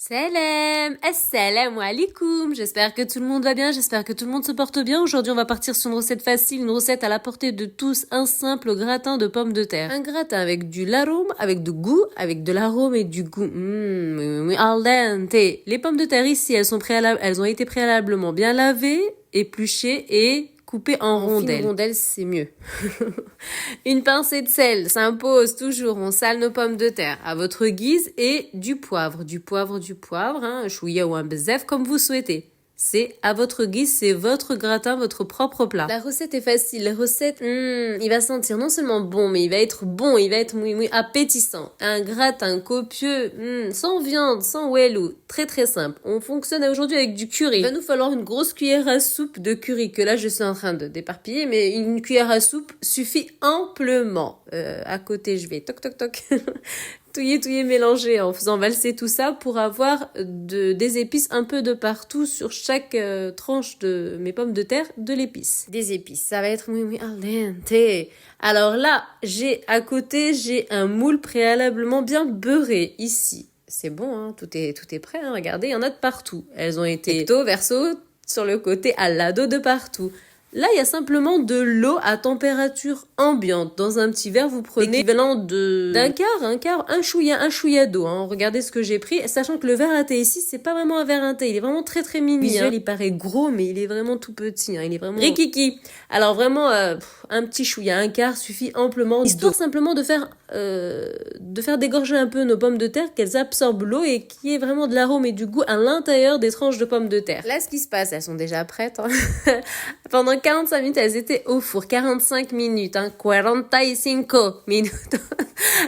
Salam, assalamu alaikum. J'espère que tout le monde va bien, j'espère que tout le monde se porte bien. Aujourd'hui, on va partir sur une recette facile, une recette à la portée de tous, un simple gratin de pommes de terre. Un gratin avec du l'arôme, avec du goût, avec de l'arôme et du goût. Al dente. Les pommes de terre ici, elles ont été préalablement bien lavées, épluchées et coupées en rondelles. Fines rondelles, c'est mieux. Une pincée de sel s'impose toujours. On sale nos pommes de terre à votre guise et du poivre, un chouïa ou un bezef comme vous souhaitez. C'est à votre guise, c'est votre gratin, votre propre plat. La recette est facile. La recette, il va sentir non seulement bon, mais il va être bon, il va être muy appétissant. Un gratin copieux, sans viande, sans wellou. Très très simple. On fonctionne aujourd'hui avec du curry. Il va nous falloir une grosse cuillère à soupe de curry que là je suis en train de d'éparpiller, mais une cuillère à soupe suffit amplement. À côté, je vais toc toc toc. touiller, mélanger en faisant valser tout ça pour avoir des épices un peu de partout sur chaque tranche de mes pommes de terre, de l'épice. Des épices, ça va être muy al dente. Alors là, à côté, j'ai un moule préalablement bien beurré ici. C'est bon, hein, tout est prêt, hein, regardez, il y en a de partout. Elles ont été recto, verso, sur le côté, al lado de partout. Là, il y a simplement de l'eau à température ambiante. Dans un petit verre, vous prenez l'équivalent d'un quart, un chouïa d'eau. Hein. Regardez ce que j'ai pris, sachant que le verre à thé ici, c'est pas vraiment un verre à thé. Il est vraiment très très mini. Visuel, il paraît gros, mais il est vraiment tout petit. Hein. Il est vraiment rikiki. Alors vraiment, un petit chouïa, un quart suffit amplement. Histoire simplement de faire dégorger un peu nos pommes de terre, qu'elles absorbent l'eau et qu'il y ait vraiment de l'arôme et du goût à l'intérieur des tranches de pommes de terre. Là, ce qui se passe, elles sont déjà prêtes. Hein. Pendant 45 minutes, elles étaient au four. 45 minutes, 45 minutes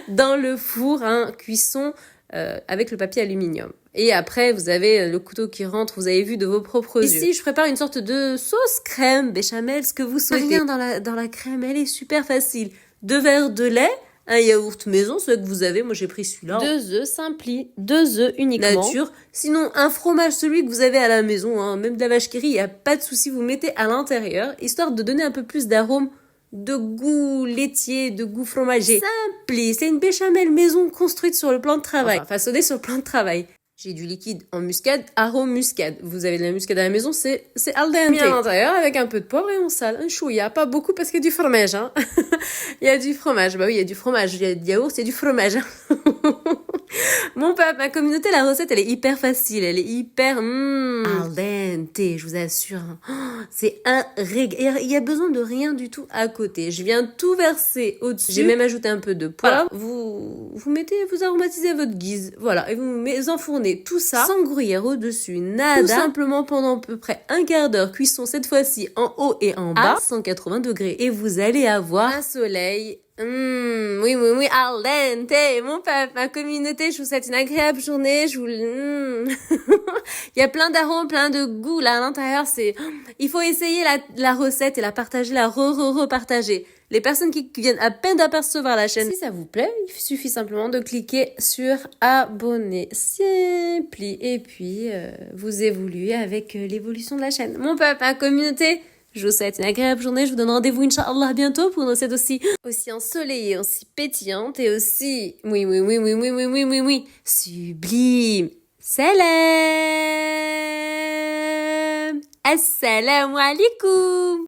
dans le four, cuisson avec le papier aluminium. Et après, vous avez le couteau qui rentre, vous avez vu de vos propres yeux. Ici, je prépare une sorte de sauce crème, béchamel, ce que vous souhaitez. Rien dans la crème, elle est super facile. 2 verres de lait, un yaourt maison, celui que vous avez, moi j'ai pris celui-là. 2 œufs simpli, 2 œufs uniquement. Nature. Sinon, un fromage, celui que vous avez à la maison, même de la vache qui rit, il n'y a pas de souci, vous mettez à l'intérieur, histoire de donner un peu plus d'arôme, de goût laitier, de goût fromager. Simpli, c'est une béchamel maison construite sur le plan de travail, façonnée sur le plan de travail. J'ai du liquide en muscade, arôme muscade. Vous avez de la muscade à la maison, c'est al dente. Mis à l'intérieur avec un peu de poivre et on sale. Un chouïa, pas beaucoup parce qu'il y a du fromage. Hein. Il y a du fromage. Bah oui, il y a du fromage. Il y a du yaourt, il y a du fromage. Mon peuple, ma communauté, la recette, elle est hyper facile. Elle est hyper al dente, je vous assure. C'est un régal. Il y a besoin de rien du tout à côté. Je viens tout verser au-dessus. J'ai même ajouté un peu de poivre. Voilà. Vous aromatisez à votre guise. Voilà. Et vous enfournez tout ça sans gruyère au-dessus. Nada. Tout simplement pendant à peu près un quart d'heure. Cuisson cette fois-ci en haut et en bas. À 180 degrés. Et vous allez avoir un soleil. Oui, al dente, mon peuple, ma communauté, je vous souhaite une agréable journée, il y a plein d'arômes, plein de goûts, là, à l'intérieur, il faut essayer la recette et la partager, la repartager. Les personnes qui viennent à peine d'apercevoir la chaîne, si ça vous plaît, il suffit simplement de cliquer sur abonner, simpli, et puis, vous évoluez avec l'évolution de la chaîne. Mon peuple, ma communauté, je vous souhaite une agréable journée. Je vous donne rendez-vous, Inch'Allah, bientôt pour une recette aussi ensoleillée, aussi pétillante et aussi, sublime. Salam! Assalamu alaikum!